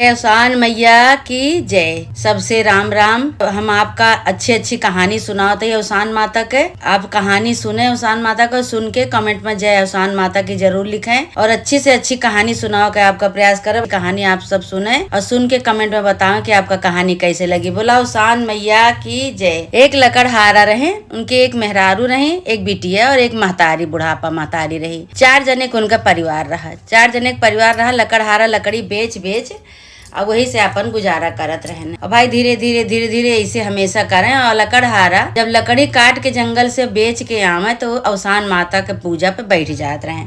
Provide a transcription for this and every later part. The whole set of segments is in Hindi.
एहसान मैया की जय। सबसे राम राम। हम आपका अच्छी अच्छी कहानी सुनाते हैं एहसान माता के। आप कहानी सुने एहसान माता को, सुन के कमेंट में जय एहसान माता की जरूर लिखें और अच्छी से अच्छी कहानी सुनाओ के आपका प्रयास करें। कहानी आप सब सुने और सुन के कमेंट में बताओ कि आपका कहानी कैसे लगी। बोला एहसान मैया की जय। एक लकड़हारा रहे, उनके एक मेहरारू रहे, एक बिटिया और एक महतारी, बुढ़ापा महतारी रही। 4 जने के उनका परिवार रहा। 4 जने का परिवार रहा। लकड़हारा लकड़ी बेच बेच और वही से अपन गुजारा करत रहने। और भाई धीरे धीरे ऐसे हमेशा करें। और लकड़हारा जब लकड़ी काट के जंगल से बेच के आवे तो एहसान माता के पूजा पे बैठ जात रहे।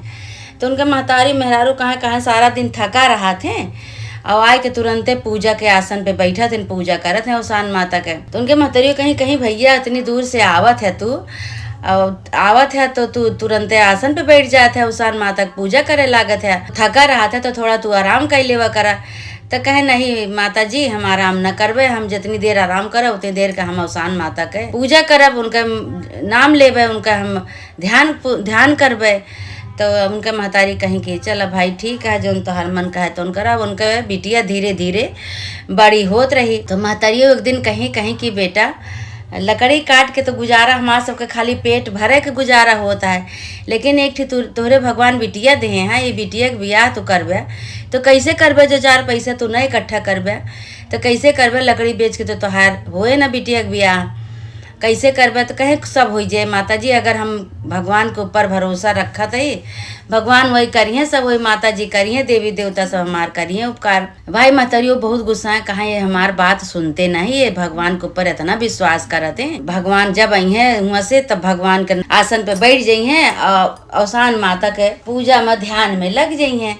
तो उनके महतारी मेहरारू कहाँ कहाँ सारा दिन थका रहा थे और आए के तुरंते पूजा के आसन पे बैठा थे, पूजा करत है एहसान माता के। तो उनके महतारी कहीं कहीं भैया इतनी दूर से आवत है तू, आवत है तो तू तुरंते आसन पे बैठ जाते है, एहसान माता की पूजा करे लागत है। थका रहा था तो थोड़ा तू आराम कर लेवा करा। तो कहे नहीं माता जी हम आराम न करबे, हम जितनी देर आराम करब उतनी देर का हम एहसान माता के पूजा करब, उनका नाम लेबे, उनका हम ध्यान करबे। तो उनके महतारी कहीं कि चल भाई ठीक है, जो तोहर मन कहे तो करब। उनके बिटिया धीरे धीरे बड़ी होत रही। तो महतारियों एक दिन कहीं कहीं कि बेटा लकड़ी काट के तो गुजारा हमारा सबके खाली पेट भरे के गुजारा होता है, लेकिन एक थी तोहरे भगवान बिटिया दे हैं, ये बिटिया के ब्याह तो करबे तो कैसे करबे, जो 4 पैसा तू नहीं इकट्ठा करबे तो कैसे करबे, लकड़ी बेच के तो तोहार होए ना बिटिया के ब्याह, कैसे करबे। तो कहे सब हो जाए माता जी, अगर हम भगवान के ऊपर भरोसा रखा था भगवान वही करिए, सब वही माता जी करिए, देवी देवता सब हमार करिए उपकार। भाई महतरियों बहुत गुस्सा है, कहा ये हमार बात सुनते नहीं, ये भगवान के ऊपर इतना विश्वास करते हैं। भगवान जब आई है वहाँ से तब भगवान के आसन पे बैठ जाई हैं और एहसान माता के पूजा में ध्यान में लग जाई हैं।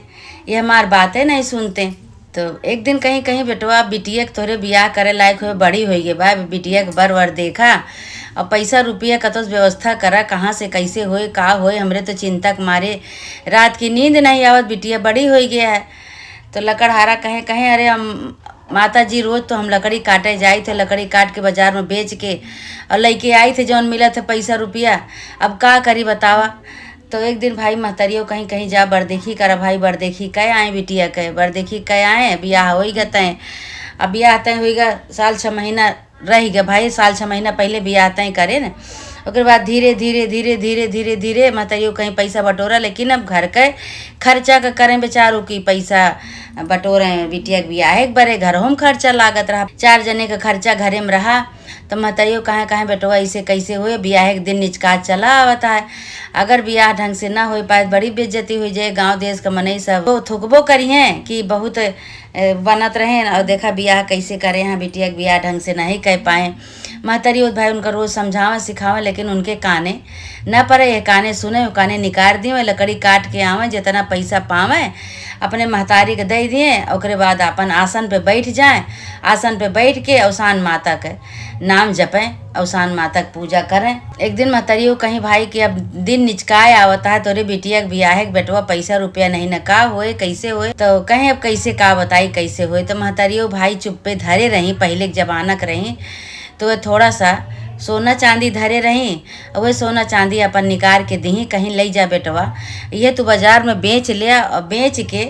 ये हमार बातें नहीं सुनते। तो एक दिन कहीं कहीं बेटवा बिटिया के तोरे बियाह करे लायक हुए बड़ी हो गई बा, बिटिया के बर वर देखा और पैसा रुपया कतो व्यवस्था करा, कहाँ से कैसे होए का होए। हमरे तो चिंता के मारे रात की नींद नहीं आवत, बिटिया बड़ी हो गया है। तो लकड़हारा कहे कहे अरे हम माता जी रोज तो हम लकड़ी काटे जाए थे, लकड़ी काट के बाजार में बेच के और लेके आई थे जौन मिला थे पैसा रुपया, अब का करी बतावा। तो एक दिन भाई महतरियों कहीं कहीं जा बरदेखी करा, भाई बरदेखी कह आए बिटिया कहे, बरदेखी कह आए बियाह हो गए तय। अब बियाह तय होगा साल 6 महीना रह गया भाई, साल 6 महीना पहले बियाह तय करे न। ओकर बाद धीरे धीरे महतरियों कहीं पैसा बटोरा, लेकिन अब घर के खर्चा का करें बेचारों की पैसा बटोरे बिटिया के बियाह एक बारे घरों में खर्चा लागत रहा, 4 जने का खर्चा घरे में रहा। तो महतरियों कहाँ कहाँ बेटवा ऐसे कैसे हुए, बियाह एक दिन निचकात चला आवता है, अगर बियाह ढंग से ना हो पाए बड़ी बेइज्जती हो जाए, गांव देश का मनई सब तो थुकबो करी हैं कि बहुत बनत रहे और देखा बियाह कैसे करे हैं, बिटिया के बियाह ढंग से नहीं कह पाए। महतरी भाई उनका रोज समझावे सिखावे, लेकिन उनके काने न पड़े, ये काने सुने काने निकाल दिए, लकड़ी काट के आवे जितना पैसा पावे अपने महतारी के दे दिए, ओकरे बाद अपन आसन पे बैठ जाए, आसन पे बैठ के एहसान माता के नाम जपें, एहसान माता की पूजा करें। एक दिन महतरियों कहीं भाई कि अब दिन निचकाए आवता है, तोरे बिटिया के बियाह के बेटवा पैसा रुपया नहीं न का होए कैसे होए। तो कहीं अब कैसे का बताई कैसे होए। तो महतरियों भाई चुप्पे धरे रही, पहले के जमाना के रही तो वे थोड़ा सा सोना चांदी धरे रही, और वह सोना चांदी अपन निकाल के दी, कहीं ले जा बेटवा ये तू बाजार में बेच लिया, और बेच के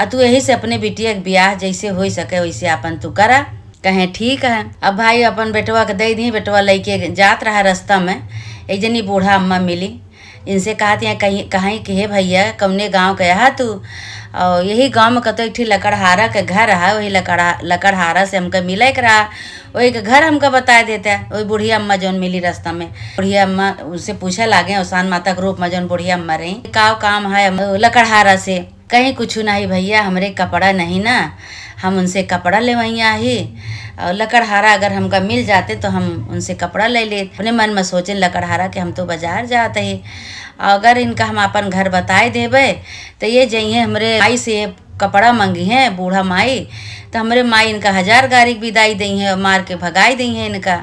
तू यही से अपने बिटिया के ब्याह जैसे हो सके वैसे अपन तू करा। कहे ठीक है। अब भाई अपन बेटवा के दे दी, बेटवा लेके जात रहा रास्ता में, एक जनी बूढ़ा अम्मा मिली, इनसे कहती हैं कहीं कि हे भैया कौने गाँव के यहाँ तू, और यही गांव में कतो एक ठी लकड़हारा के घर है, वही लकड़हारा से हमका मिले के रहा, वही के घर हमका बता देता है। वही बुढ़िया अम्मा जौन मिली रास्ता में, बुढ़िया अम्मा उससे पूछे लागे एहसान माता के रूप में जौन बुढ़िया अम्मा रही, का काम है लकड़हारा से। कहीं कुछ नहीं भैया, हमरे कपड़ा नहीं ना, हम उनसे कपड़ा लेवैया ही, और लकड़हारा अगर हमका मिल जाते तो हम उनसे कपड़ा ले ले। अपने मन में सोचे लकड़हारा कि हम तो बाजार जाते ही, अगर इनका हम अपन घर बताए देवे तो ये जइए हमरे माई से कपड़ा मंगी हैं बूढ़ा माई, तो हमरे माई इनका 1000 गारी विदाई दी है, मार के भगाई दी है, इनका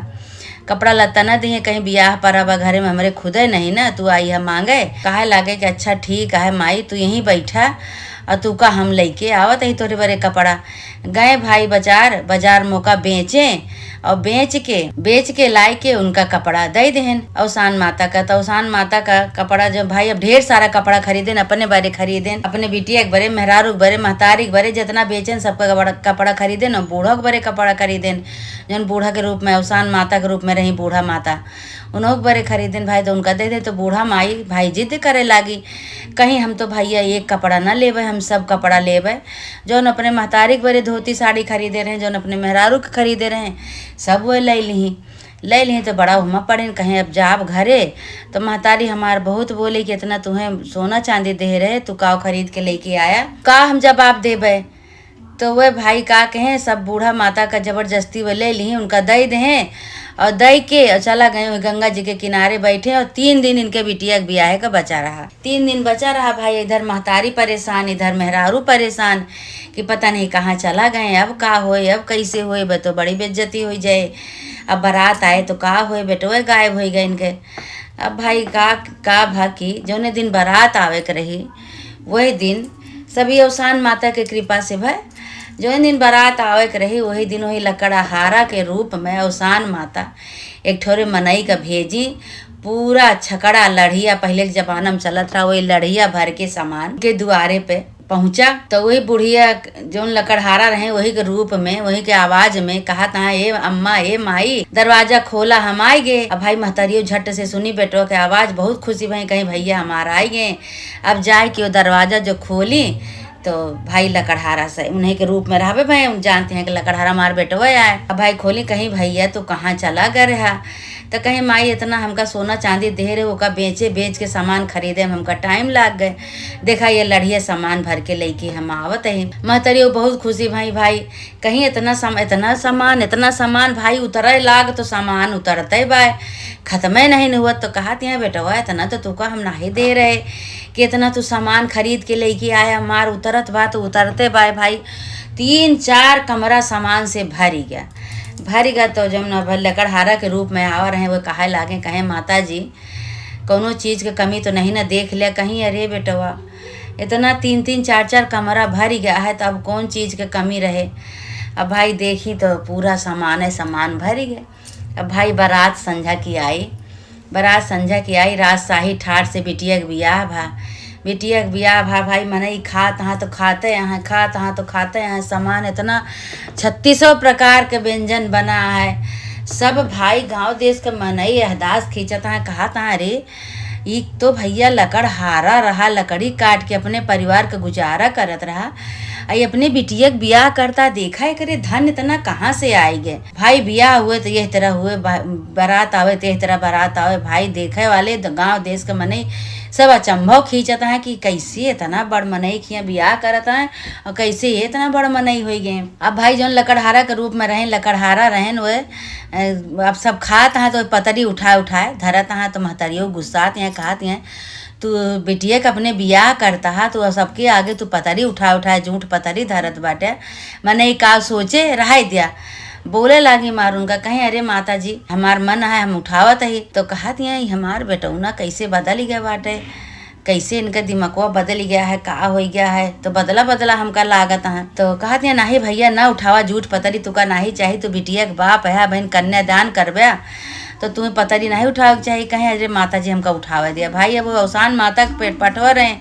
कपड़ा लत्ता न दी है, कहीं बियाह पर अब घरे में हमरे खुदे नहीं ना, तू आई है मांगे। कहे लागे कि अच्छा ठीक है माई तू यहीं बैठा और तू का हम लेके आवत ही तोरे बरे कपड़ा। गए भाई बाजार मौका और बेच के लाई के उनका कपड़ा दे देहन अवसान माता का। तो अवसान माता का कपड़ा जो भाई अब ढेर सारा कपड़ा खरीदेन, अपने बारे खरीदेन, अपने बिटिया के बरे, मेहरारू के बरे, महतारी के बरे, जितना बेचेन सबका कपड़ा खरीदेन और बूढ़ा के बरे कपड़ा खरीदेन। जौन बूढ़ा के रूप में अवसान माता के रूप में रही बूढ़ा माता, उन्हों के बरे खरीदेन भाई। तो उनका दे दे तो बूढ़ा माई भाई जिद करे लागी, कहीं हम तो भैया एक कपड़ा ना लेवे, हम सब कपड़ा लेवे। जौन अपने महतारी के बरे धोती साड़ी खरीदे रहे, जौन अपने मेहरारू के खरीदे रहे, सब वो ले ली तो बड़ा हुमा पड़े। कहीं अब जाब घरे तो महतारी हमार बहुत बोली कि इतना तुम्हें सोना चांदी दे रहे, तू काव खरीद के लेके आया, का हम जवाब देवे। तो वह भाई का कहें सब बूढ़ा माता का जबरदस्ती वो ले ली, उनका दई दें और दई के चला गए गंगा जी के किनारे बैठे। और 3 दिन इनके बिटिया के ब्याह का बचा रहा, 3 दिन बचा रहा भाई। इधर महतारी परेशान, इधर मेहरारू परेशान कि पता नहीं कहाँ चला गए, अब का होए, अब कैसे होए, बे तो बड़ी बेइज्जती हो जाए। अब बारात आए तो का होए, बेटो गायब हो गए इनके। अब भाई का भाकी जौने दिन बारात आवे के रही वही दिन सभी अवसान माता के कृपा से भाई जो दिन बारात आवे के रही वही दिन वही लकड़हारा के रूप में अवसान माता एक ठोरे मनई का भेजी। पूरा छकड़ा लड़िया, पहले के जमाना में चलत रहा, वही लड़िया भर के सामान के दुआरे पे पहुंचा। तो वही बुढ़िया जौन लकड़हारा रहे वही के रूप में, वही के आवाज में कहा था, ए अम्मा, ए माई, दरवाजा खोला, हम आए गए। अब भाई महतारियो झट से सुनी बेटो के आवाज, बहुत खुशी भई, कहीं भैया हमारा आए गए। अब जाए कि वो दरवाजा जो खोली तो भाई लकड़हारा से उन्हीं के रूप में रहा भाई, जानते हैं कि लकड़हारा मार बेटो आए। अब भाई खोली, कहीं भैया तो कहाँ चला गया रहा। तो कहीं माई इतना हमका सोना चांदी दे रहे, वो का बेच के सामान खरीदे में हमका टाइम लाग गए। देखा ये लड़िया सामान भर के लेके हम आवत है। महतरियो बहुत खुशी भाई कहीं इतना सामान भाई उतरे लाग तो सामान उतरते बाय, खत्म नहीं हुआ। तो कहा हैं बेटवा इतना तो तुका हम नहीं दे रहे कि इतना तू सामान खरीद के लेके आया, मार उतरत बा तो उतरते बाय भाई। 3-4 कमरा सामान से भरी गया। तो जब न लकड़हारा के रूप में आवा रहे वो कहे लागे, कहे माता जी कोनो चीज़ के कमी तो नहीं ना देख लिया कहीं। अरे बेटवा इतना 3-3, 4-4 कमरा भर गया है तो अब कौन चीज़ के कमी रहे। अब भाई देखी तो पूरा सामान भर गया। अब भाई बारात संझा की आई, रात शाही ठाठ से बिटिया के बियाह भा भाई मनई खात हाँ तो खाते हैं सामान इतना 3600 प्रकार के व्यंजन बना है। सब भाई गांव देश के मनई अहदास खींचता है, कहता है अरे ये तो भैया लकड़हारा रहा, लकड़ी काट के अपने परिवार का गुजारा करत रहा, आई अपने बिटिया के ब्याह करता, देखा है करे धन इतना कहाँ से आए गए। भाई ब्याह हुए तो यह तरह हुए, बारात आवे तो यह तरह बारात आवे। भाई देखे वाले गांव देश के मनई सब अचंभव खींचता है कि कैसे इतना बड़ मनई खिया ब्याह करता है और कैसे ये इतना बड़ मनई हो गए। अब भाई जौन लकड़हारा के रूप में लकड़हारा रहें वो अब सब खात हैं तो पतरी उठाए धरत हैं। तो महतरियों गुस्सात हैं, कहत हैं तू बिटिया के अपने बियाह करता है तो सबके आगे तू पतरी उठाए झूठ पतरी धरत बाटे, मनई का सोचे रहा दिया। बोले लागी मार उनका, कहीं अरे माता जी हमार मन है हम उठावत ही। तो कहत हैं हमार बेटौना कैसे बदल गया बाटे, कैसे इनका दिमागवा बदल गया है, का हो गया है। तो बदला हमका लागत है। तो कहत हैं नहीं भैया ना उठावा झूठ पतरी, तुका नहीं चाहिए, तो बिटिया के बाप है बहन कन्यादान करबे तो तुम्हें पतरी नहीं उठावे चाहिए। कहीं अरे माता जी हमका उठावा दिया। भाई अब अवसान माता के पेट पटवा रहे,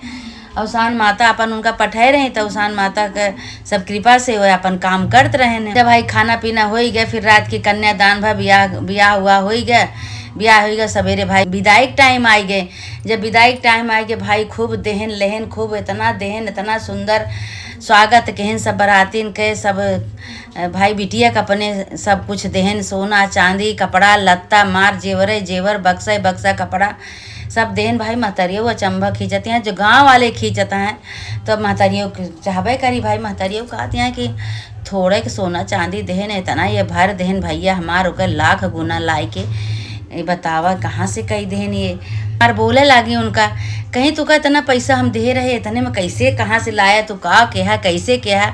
अवसान माता अपन उनका पठाए रहे तो अवसान माता के सब कृपा से वो अपन काम करते रहे। जब भाई खाना पीना हो ही गया, फिर रात की कन्यादान भा ब्याह हुआ हो ही गया। सवेरे भाई विदाई टाइम आई गए। जब विदाई टाइम आई गए भाई खूब देहन लेहन, खूब इतना सुंदर स्वागत केहन सब बरातीन के सब भाई बिटिया के अपने सब कुछ देहन, सोना चांदी कपड़ा लत्ता मार जेवर बक्सा कपड़ा सब देहन। भाई महतरियों अचंभा खींचते हैं, जो गांव वाले खींचते हैं तो महतरियों चाहबे करी। भाई महतरियों कहते हैं कि थोड़े के सोना चांदी देहन इतना ये भर देहन भैया हमार ओकर लाख गुना लाई के बतावा कहाँ से कही देहन। ये और बोले लागी उनका, कहीं तुका इतना पैसा हम दे रहे इतने में कैसे कहाँ से लाया, तू का कहा कैसे कहा।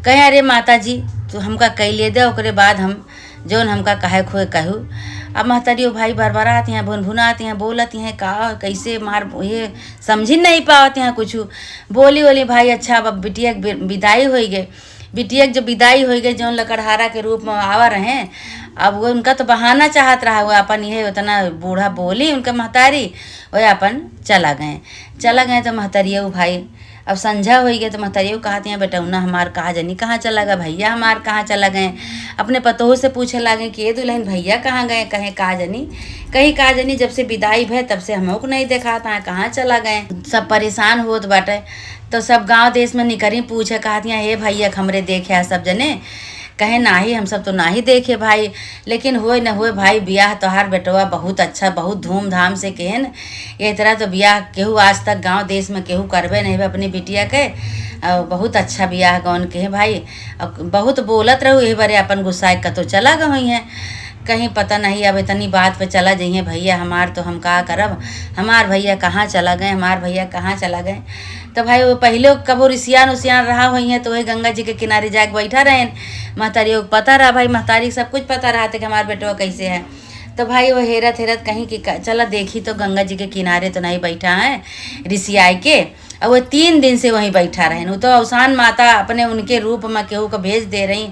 कहे अरे माता जी तू हमका कह ले दे, ओकरे बाद हम जौन हमका कहे खोए कहू। अब महतरियो भाई भरभराती हैं, भुनभुनाती हैं, बोलती हैं का कैसे मार ये समझ ही नहीं पावती हैं कुछ। बोली बोली भाई अच्छा अब बिटिया के विदाई हो गए। बिटिया के जब विदाई हो गई जौन लकड़हारा के रूप में आवा रहे, अब वो उनका तो बहाना चाहत रहा, वो अपन ये उतना बूढ़ा बोली उनका महतारी, वह अपन चला गए। तो महतरियो भाई अब संझा हो गया तो महतरियो कहती हैं बेटौना हमार कहा जनी कहाँ चला गया, भैया हमार कहाँ चला गए। अपने पतोह से पूछे लगे कि ये दुल्हन भैया कहाँ गए, कहीं कहा जनी जब से विदाई भय तब से हमको नहीं देखा था, कहाँ चला गए। सब परेशान होत बाटे तो सब गांव देश में निकरी पूछे कहती हैं हे भैया हमरे देखे है सब जने, कहे नाही हम सब तो नाही देखे भाई, लेकिन होए न होए भाई ब्याह तोहार बेटवा बहुत अच्छा बहुत धूमधाम से केहन ये तरह तो ब्याह केहू आज तक गांव देश में केहू करबे नहीं है अपनी बिटिया के, और बहुत अच्छा ब्याह गौन के भाई। अब बहुत बोलत रहू यही बारे अपन गुस्साए कतो चला गई हैं, कहीं पता नहीं अब इतनी बात पे चला जाइए भैया हमार तो हम का करब, हमार भैया कहाँ चला गए। तो भाई वो पहले कबो रिसियान उसियान रहा हुई हैं तो वही गंगा जी के किनारे जाके बैठा रहे। महतारी को पता रहा, भाई महतारी सब कुछ पता रहा था कि हमारा बेटवा कैसे है। तो भाई वो हेरत कहीं कि चला देखी तो गंगा जी के किनारे तो नहीं बैठा है रिसियाई के, और वो 3 दिन से वहीं बैठा रहे। वो तो अवसान माता अपने उनके रूप में केहू को भेज दे रही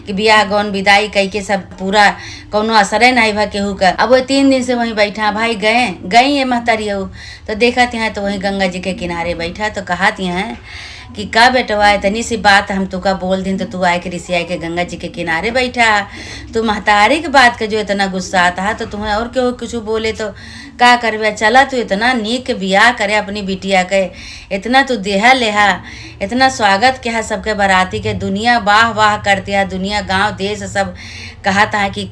कि बियाह गौन विदाई कह के सब पूरा कोनो असर नहीं भा केहू का। अब वो 3 दिन से वहीं बैठा भाई गई ये महतारी तो देखती हैं तो वहीं गंगा जी के किनारे बैठा। तो कहती हैं कि का बेटवा इतनी सी बात हम तुका बोल दिन तो तू आए के रिसिया के गंगा जी के किनारे बैठा, तू महतारी की बात का जो इतना गुस्सा आता है तो तुम्हें और क्यों कुछ बोले तो का करवे। चला तू इतना नीक ब्याह करे अपनी बिटिया के, इतना तू देहा लेहा, इतना स्वागत किया सबके बाराती के, दुनिया वाह करती है, दुनिया गांव देश सब कहता है कि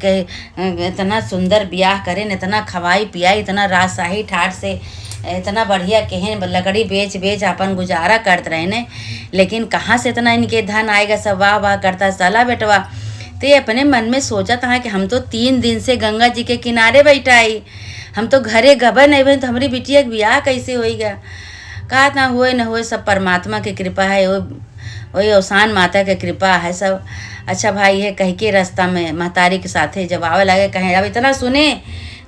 इतना सुंदर ब्याह करें, इतना खवाई पियाई, इतना राजशाही ठाट से इतना बढ़िया केहन लकड़ी बेच अपन गुजारा करते रहे ने, लेकिन कहाँ से इतना इनके धन आएगा, सब वाह करता साला बेटवा। तो ये अपने मन में सोचा था कि हम तो 3 दिन से गंगा जी के किनारे बैठाई, हम तो घरे गबर नहीं बने तो हमारी बिटिया का ब्याह कैसे होएगा। कहा था हुए न हुए सब परमात्मा की कृपा है, वही अवसान माता की कृपा है सब। अच्छा भाई ये कह के रास्ता में महतारी के साथे जब आवे लगे कहें अब इतना सुने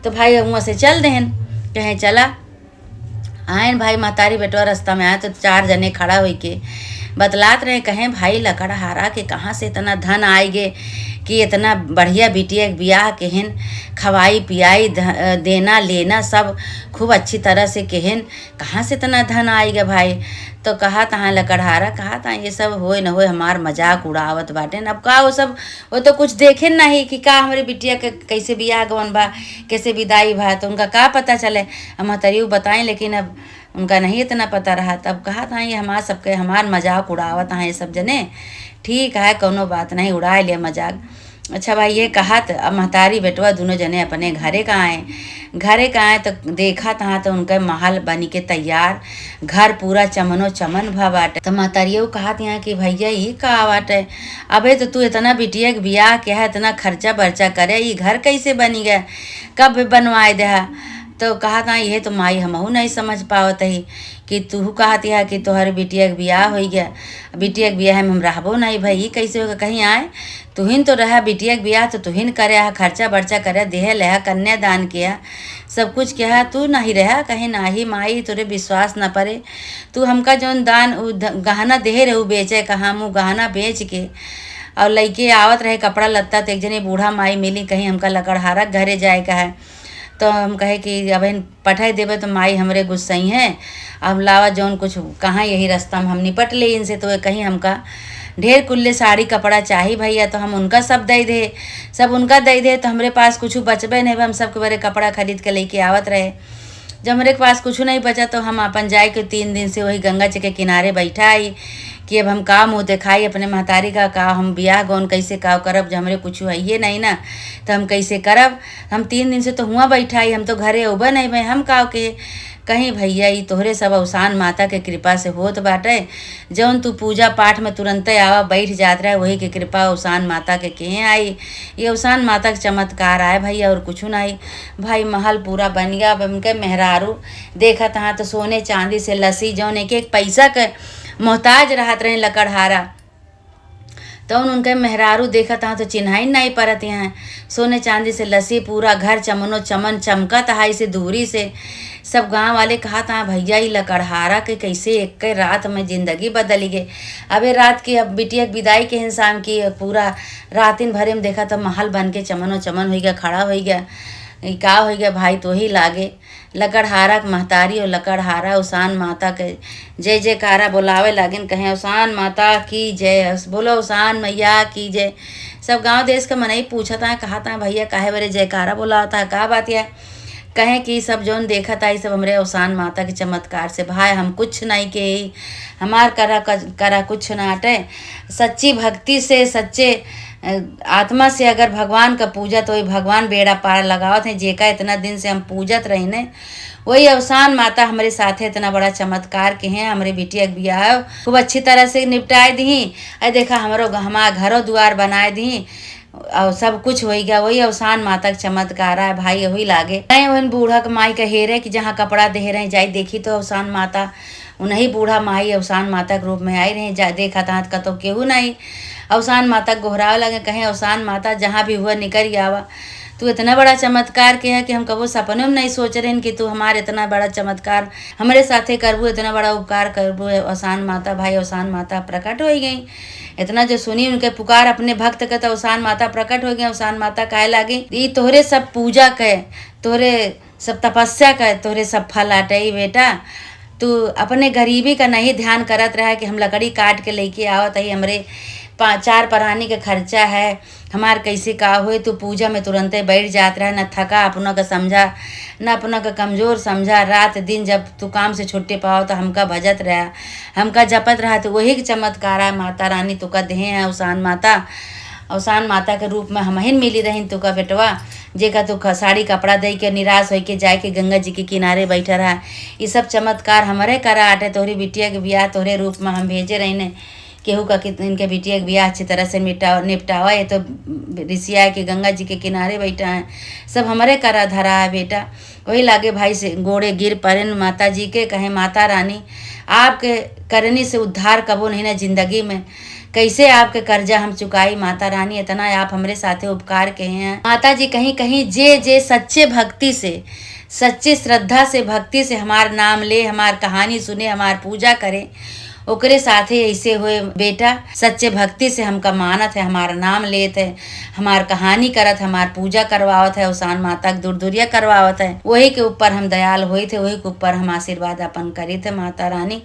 तो भाई वहाँ से चल देहन, कहें चला आयन भाई। महतारी बेटवा रास्ता में आया तो 4 जने खड़ा हुई के बतलात रहे, कहें भाई लकड़हारा के कहाँ से इतना धन आएगे कि इतना बढ़िया बिटिया के ब्याह केहन खवाई पियाई देना लेना सब खूब अच्छी तरह से केहन कहाँ से इतना धन आएगा भाई। तो कहा तहाँ लकड़हारा कहा था ये सब होए न होए हमार मजाक उड़ावत बाटे। अब का वो तो कुछ देखे नहीं कि का हमारी बिटिया के कैसे ब्याह गवन बा, कैसे विदाई बा, तो उनका का पता चले। हम महतरियों बताएं लेकिन अब उनका नहीं इतना पता रहा। तब कहा था ये हमार सबके हमार मजाक उड़ावत हैं ये सब जने, ठीक है कोनो बात नहीं उड़ाए लिया मजाक। अच्छा भाई ये कहा तो अब महतारी बेटवा दोनों जने अपने घरे का आए तो देखा था तो उनका महल बनी के तैयार, घर पूरा चमनो चमन भा बाटे। तो महतारियों कहा था कि भैया ये का बाटे, अबे तो तू इतना बिटिया के ब्याह क्या है, इतना खर्चा बर्चा करे, ये घर कैसे बनी गया, कब बनवाए दे। तो कहा था ये तो माई हमहू नहीं समझ पावत ही कि तू कहती है कि तोहर बिटिया के ब्याह हो गया, बिटिया के ब्याह में हम रहबो नहीं भाई, ये कैसे होगा। कहीं आए तुहिन तो रहा बिटिया के ब्याह तो तुहिन करे खर्चा बर्चा करे, देह लेहा कन्यादान किया, सब कुछ किया, तू नहीं रहा कहीं नाही माई तोरे विश्वास न पड़े। तू हमका जौन दान गहना देहे रहू बेचे, कहाँ मुँह गहना बेच के और लइके आवत रहे कपड़ा लत्ता। तो एक जने बूढ़ा माई मिली, कहीं हमका लकड़हारा घरे जाए का है, तो हम कहे कि अब इन पठाई देवे तो माई हमरे गुस्सई हैं, अब लावा जौन कुछ कहाँ यही रास्ता में हम निपट ले इनसे। तो कहीं हमका ढेर कुल्ले साड़ी कपड़ा चाहिए भैया, तो हम उनका सब उनका दे दे तो हमरे पास कुछ बचबे नहीं, हम सबके बड़े कपड़ा खरीद के लेके आवत रहे। जब हमारे पास कुछ नहीं बचा तो हम अपन जाए के 3 दिन से वही गंगा जी के किनारे बैठा आई कि अब हम का मुँह दिखाई अपने महतारी का हम ब्याह गौन कैसे का करब, जब हमारे कुछ है ये नहीं ना तो हम कैसे करब। हम 3 दिन से तो हुआ बैठा आई, हम तो घरे उबा नहीं भाई, हम का के कहीं भैया ये तोहरे सब अवसान माता के कृपा से होत बाटे, जौन तू पूजा पाठ में तुरंत आवा बैठ जात रहे वही के कृपा अवसान माता के कहीं आई, ये अवसान माता के चमत्कार आए भैया और कुछ नहीं। भाई महल पूरा बन गया, अब उनके मेहरारू देखा तहाँ तो सोने चांदी से लसी जौन एक पैसा के मोहताज रहत रहे लकड़हारा। तो उनके मेहरारू देखा था तो चिन्हाई नहीं परत यहाँ। सोने चांदी से लसी, पूरा घर चमनो चमन चमकत हाई से दूरी से। सब गांव वाले कहा था भैया ये लकड़हारा के कैसे एक के रात में जिंदगी बदली गई। अबे रात की अब बिटिया के विदाई के इंसान की पूरा रातिन भरे में देखा तो महल बन के चमनो चमन हो गया, खड़ा हो गया। का हो गया भाई, तो ही लागे लकड़हारा के महतारी और लकड़हारा उसान माता के जय जयकारा बोलावे लागिन, कहें उसान माता की जय, बोलो उसान मैया की जय। सब गांव देश का मनई पूछा था, कहा था भैया काहे बरे जयकारा बोला था, का बात है। कहें कि सब जौन देखा था ये सब हमरे उसान माता के चमत्कार से। भाई हम कुछ नहीं के, हमार करा कुछ ना हटे। सच्ची भक्ति से, सच्चे आत्मा से अगर भगवान का पूजा तो वही भगवान बेड़ा पार लगावत है। जेका इतना दिन से हम पूजत रही ने वही अवसान माता हमारे साथे इतना बड़ा चमत्कार के हैं। हमारे बिटिया के बियाह खूब अच्छी तरह से निपटाए दी। अरे देखा हमारा घरों द्वार बनाए दी और सब कुछ हो गया। वही अवसान माता का चमत्कार है भाई। वही लागे नहीं वही बूढ़ा के माई का हेरे कि जहाँ कपड़ा दे रहे जाई देखी तो अवसान माता उन्हीं बूढ़ा माई अवसान माता के रूप में आई रही। जा देखा था का तो केहू नहीं। अवसान माता गोहरावे लगे, कहें अवसान माता जहाँ भी हुआ निकल आवा। तू इतना बड़ा चमत्कार के है कि हम कबो सपने में नहीं सोच रहे कि तू हमारे इतना बड़ा चमत्कार हमारे साथे करबू, इतना बड़ा उपकार करबू। अवसान माता भाई अवसान माता प्रकट हो गई। इतना जो सुनी उनके पुकार अपने भक्त के तो अवसान माता प्रकट हो गई। अवसान माता कहे लगी ये तोहरे सब पूजा के, तोहरे सब तपस्या के, तोहरे सब फल आटे बेटा। तू अपने गरीबी का नहीं ध्यान करत रहा कि हम लकड़ी काट के लेके आवत ही, हमरे 4 परानी के खर्चा है, हमार कैसे का हुए। तू पूजा में तुरंते बैठ जात रहा, न थका अपनों का समझा, न अपनों का कमज़ोर समझा। रात दिन जब तू काम से छुट्टी पाओ तो हमका भजत रहा, हमका जपत रहा। तो वही चमत्कार है माता रानी तुका देहे हैं अवसान माता। अवसान माता के रूप में हमहिन मिली रही तुका बेटवा, जेका तू साड़ी कपड़ा दे के निराश हो के जाए के गंगा जी के किनारे बैठा रहा। ये सब चमत्कार हमारे करा आटे। तोहरी बिटिया के बियाह तोहरे रूप में हम भेजे रही ने। केहू का कि इनके बिटिया के बियाह अच्छी तरह से निपटावा। ये तो ऋषिया के गंगा जी के किनारे बैठा है, सब हमारे करा धरा है बेटा। वही लागे भाई से गोड़े गिर पड़े माता जी के, कहे माता रानी आपके करनी से उद्धार कबो नहीं ना जिंदगी में। कैसे आपके कर्जा हम चुकाई माता रानी, इतना आप हमारे साथे उपकार के हैं माता जी। कहीं कहीं जे जे सच्चे भक्ति से, सच्चे श्रद्धा से, भक्ति से हमार नाम ले, हमार कहानी सुने, हमार पूजा करे, ओकरे साथे ऐसे हुए बेटा। सच्चे भक्ति से हमका मानत है, हमारा नाम लेत है, हमार कहानी करत, हमार पूजा करवावत है, उसान माता के दूरदुरिया करवावत है। वही के ऊपर हम दयाल हुए थे, वही के ऊपर हम आशीर्वाद अपन करी थे माता रानी।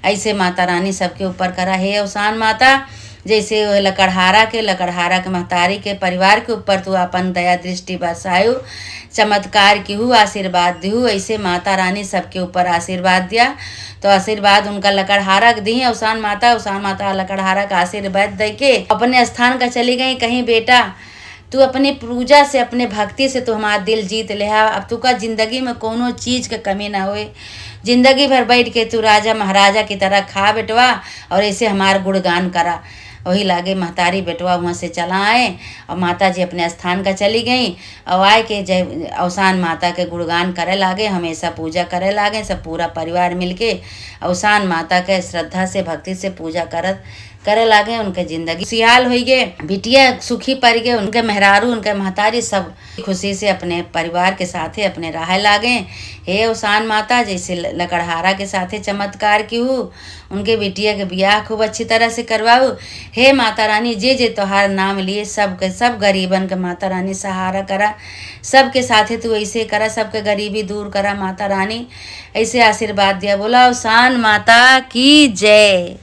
ऐसे माता रानी सबके ऊपर करा है अवसान माता। जैसे लकड़हारा के महतारी के परिवार के ऊपर तू अपन दया दृष्टि बरसायु, चमत्कार की हूँ, आशीर्वाद दिहू। ऐसे माता रानी सबके ऊपर आशीर्वाद दिया। तो आशीर्वाद उनका लकड़हारा दी अवसान माता लकड़हारा का आशीर्वाद दे के अपने स्थान का चली गई। कहीं बेटा तू अपनी पूजा से, अपने भक्ति से तू हमारा दिल जीत ले। अब तू का जिंदगी में कोनो चीज़ के कमी ना होए। जिंदगी भर बैठ के तू राजा महाराजा की तरह खा बेटवा और ऐसे हमारा गुणगान करा। वही लागे महतारी बेटवा वहाँ से चला आए और माता जी अपने स्थान का चली गई और आए के जय अवसान माता के गुणगान करे लागे, हमेशा पूजा करे लागे। सब पूरा परिवार मिलके अवसान माता के श्रद्धा से भक्ति से पूजा करे लागे। उनके जिंदगी सियाल हो गए, बिटिया सुखी पड़ गए, उनके मेहरारू उनके महतारी सब खुशी से अपने परिवार के साथे अपने राह लागे। हे अवसान माता जैसे लकड़हारा के साथे चमत्कार की हूँ, उनके बिटिया के बियाह खूब अच्छी तरह से करवाऊ। हे माता रानी जे जे तोहार नाम लिए सब गरीबन के माता रानी सहारा करा। सबके साथे तू ऐसे करा, सबके गरीबी दूर करा माता रानी। ऐसे आशीर्वाद दिया। बोला अवसान माता की जय।